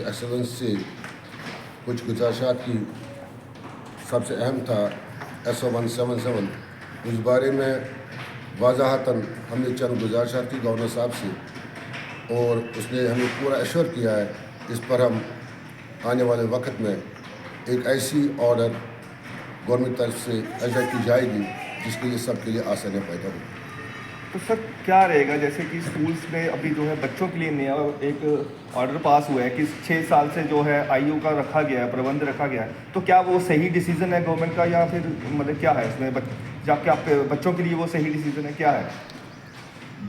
Excellence से कुछ गुजारिशात की। सबसे अहम था SO177। उस बारे में वाज़ाहतन हमने चंद गुजारिशात की गवर्नर साहब से और उसने हमें पूरा एश्योर किया है इस पर हम आने वाले वक्त में एक ऐसी ऑर्डर गवर्नमेंट तरफ से इजा की जाएगी जिसके लिए सबके लिए आसानियाँ पैदा होगी। तो सर क्या रहेगा, जैसे कि स्कूल्स में अभी जो है बच्चों के लिए नया एक ऑर्डर पास हुआ है कि 6 साल से जो है आयु का रखा गया है, प्रबंध रखा गया है, तो क्या वो सही डिसीजन है गवर्नमेंट का या फिर मतलब क्या है इसमें जाके आप बच्चों के लिए वो सही डिसीजन है, क्या है?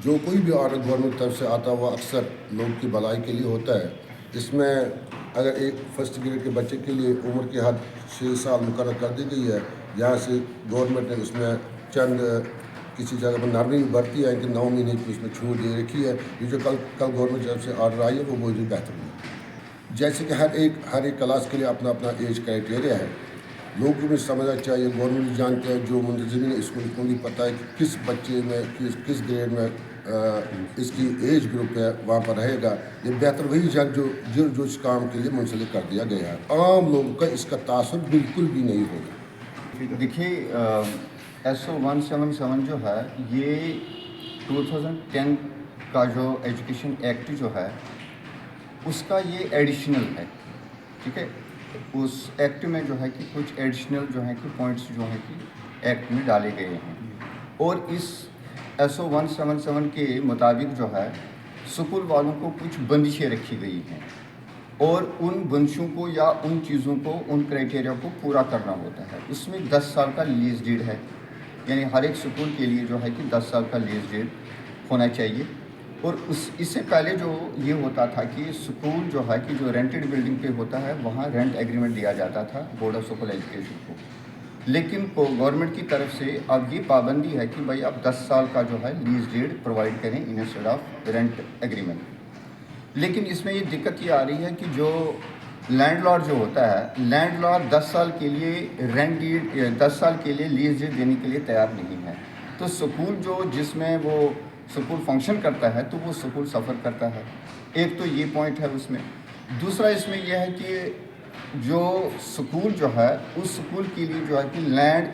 जो कोई भी ऑर्डर गवर्नमेंट तरफ से आता है वो अक्सर लोग की भलाई के लिए होता है। इसमें अगर एक फर्स्ट ग्रेड के बच्चे के लिए उम्र की हद 6 साल मुकर्रर कर दी गई है, यहाँ से गवर्नमेंट ने उसमें चंद किसी जगह पर नरमी बरती है कि 9 महीने की उसमें छूट दे रखी है। ये जो कल गवर्नमेंट तरफ से ऑर्डर आई है वो बहुत ही बेहतर है। जैसे कि हर एक क्लास के लिए अपना अपना एज क्राइटेरिया है। लोगों को भी समझना चाहिए, गवर्नमेंट भी जानते हैं, जो मुंतजिमिन है इसको भी पता है कि किस बच्चे में किस ग्रेड में इसकी एज ग्रुप है वहाँ पर रहेगा। ये बेहतर वही जग जो इस काम के लिए मुंसलिक कर दिया गया है। आम लोगों का इसका तासुर बिल्कुल भी नहीं होगा। देखिए SO177 जो है ये 2010 का जो एजुकेशन एक्ट जो है उसका ये एडिशनल है, ठीक है। उस एक्ट में जो है कि कुछ एडिशनल जो है कि पॉइंट्स जो है कि एक्ट में डाले गए हैं और इस SO177 के मुताबिक जो है स्कूल वालों को कुछ बंदिशें रखी गई हैं और उन बंदिशों को या उन चीज़ों को, उन क्राइटेरिया को पूरा करना होता है। उसमें 10 साल का लीज डीड है, यानी हर एक स्कूल के लिए जो है कि 10 साल का लीज डीड होना चाहिए। और इससे पहले जो ये होता था कि स्कूल जो है कि जो रेंटेड बिल्डिंग पे होता है वहाँ रेंट एग्रीमेंट दिया जाता था बोर्ड ऑफ स्कूल एजुकेशन को, लेकिन गवर्नमेंट की तरफ से अब ये पाबंदी है कि भाई आप 10 साल का जो है लीज डीड प्रोवाइड करें इंस्टेड ऑफ रेंट एग्रीमेंट। लेकिन इसमें ये दिक्कत ये आ रही है कि जो लैंडलॉर्ड जो होता है, लैंडलॉर्ड 10 साल के लिए रेंट डीड 10 साल के लिए लीज डीड देने के लिए तैयार नहीं है। तो स्कूल जो जिसमें वो स्कूल फंक्शन करता है तो वो स्कूल सफ़र करता है। एक तो ये पॉइंट है उसमें। दूसरा इसमें यह है कि जो स्कूल जो है उस स्कूल के लिए जो है कि लैंड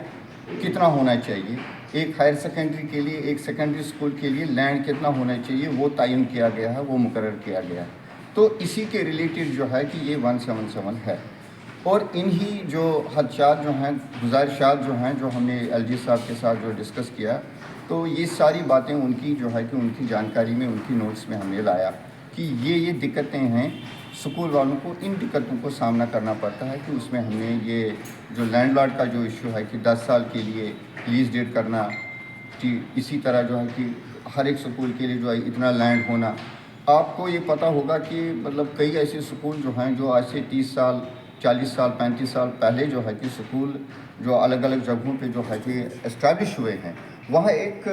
कितना होना चाहिए, एक हायर सेकेंडरी के लिए, एक सेकेंडरी स्कूल के लिए लैंड कितना होना चाहिए वो तयन किया गया है, वो मुकर्रर किया गया है। तो इसी के रिलेटेड जो है कि ये 177 है और इन्हीं जो हदशात जो हैं, गुजारिशात जो हैं, जो हमने LG साहब के साथ जो डिस्कस किया, तो ये सारी बातें उनकी जो है कि उनकी जानकारी में, उनकी नोट्स में हमने लाया कि ये दिक्कतें हैं। स्कूल वालों को इन दिक्कतों को सामना करना पड़ता है कि उसमें हमने ये जो लैंडलॉर्ड का जो इशू है कि 10 साल के लिए लीज डेट करना, कि इसी तरह जो है कि हर एक स्कूल के लिए जो है इतना लैंड होना। आपको ये पता होगा कि मतलब कई ऐसे स्कूल जो हैं जो आज से 30 साल, 40 साल, 35 साल पहले जो है कि स्कूल जो अलग अलग जगहों पे जो है कि एस्टैब्लिश हुए हैं, वहाँ एक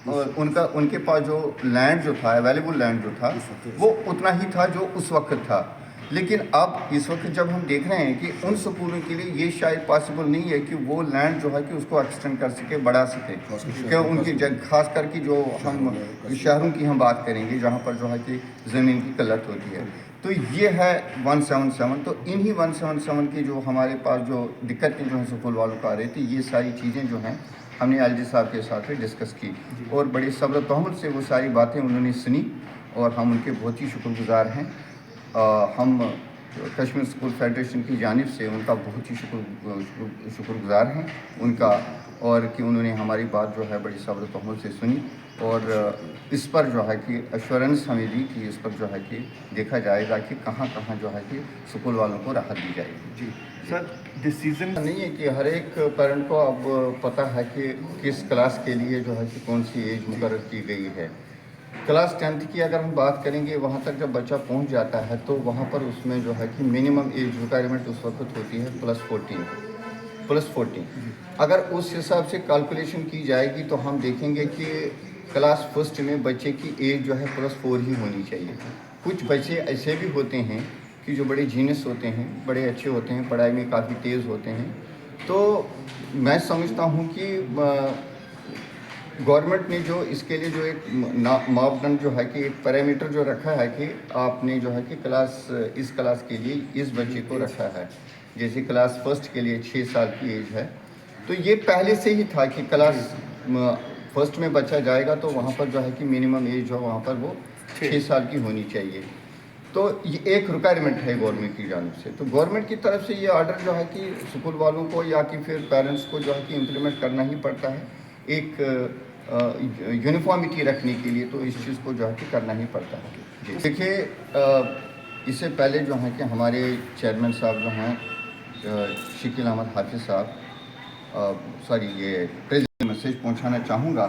उनके पास जो लैंड जो था, अवेलेबल लैंड जो था वो उतना ही था जो उस वक्त था। लेकिन अब इस वक्त जब हम देख रहे हैं कि उन स्कूलों के लिए ये शायद पॉसिबल नहीं है कि वो लैंड जो है कि उसको एक्सटेंड कर सके, बढ़ा सके, कि उनकी खास करके जो हम शहरों की हम बात करेंगे जहाँ पर जो है कि ज़मीन की किल्लत होती है। तो ये है 177। तो इन्हीं 177 की जो हमारे पास जो दिक्कतें जो हैं स्कूल वालों को आ रही थी, ये सारी चीज़ें जो हैं हमने LG साहब के साथ डिस्कस की और बड़ी सब्र तहम्मुल से वो सारी बातें उन्होंने सुनी और हम उनके बहुत ही शुक्रगुज़ार हैं। हम कश्मीर स्कूल फेडरेशन की जानिब से उनका बहुत ही शुक्रगुज़ार हैं उनका, और कि उन्होंने हमारी बात जो है बड़ी सब्र तहम्मुल से सुनी और इस पर जो है कि एश्योरेंस हमें दी कि इस पर जो है कि देखा जाएगा कि कहाँ कहाँ जो है कि स्कूल वालों को राहत दी जाएगी। जी सर, डिसीज़न नहीं है कि हर एक पेरेंट को अब पता है कि किस क्लास के लिए जो है कि कौन सी एज मुकर्रर की गई है। क्लास 10th की अगर हम बात करेंगे, वहाँ तक जब बच्चा पहुँच जाता है तो वहाँ पर उसमें जो है कि मिनिमम एज रिक्वायरमेंट उस वक्त होती है +14। अगर उस हिसाब से कैलकुलेशन की जाएगी तो हम देखेंगे कि क्लास फर्स्ट में बच्चे की एज जो है +4 ही होनी चाहिए। कुछ बच्चे ऐसे भी होते हैं कि जो बड़े जीनियस होते हैं, बड़े अच्छे होते हैं, पढ़ाई में काफ़ी तेज़ होते हैं। तो मैं समझता हूँ कि गवर्नमेंट ने जो इसके लिए जो एक मापदंड जो है कि एक पैरामीटर जो रखा है कि आपने जो है कि इस क्लास के लिए इस बच्चे को रखा है, जैसे क्लास फर्स्ट के लिए 6 साल की एज है, तो ये पहले से ही था कि क्लास फर्स्ट में बच्चा जाएगा तो वहाँ पर जो है कि मिनिमम एज जो वहाँ पर वो 6 साल की होनी चाहिए। तो ये एक रिक्वायरमेंट है गवर्नमेंट की जानिब से। तो गवर्नमेंट की तरफ से ये ऑर्डर जो है कि स्कूल वालों को या कि फिर पेरेंट्स को जो है कि इम्प्लीमेंट करना ही पड़ता है, एक यूनिफॉर्मिटी रखने के लिए, तो इस चीज़ को जो है कि करना ही पड़ता है। देखिए, इससे पहले जो है कि हमारे चेयरमैन साहब जो हैं शकील अहमद हाफिज़ साहब, सॉरी, ये प्रेसिडेंट मैसेज पहुंचाना चाहूँगा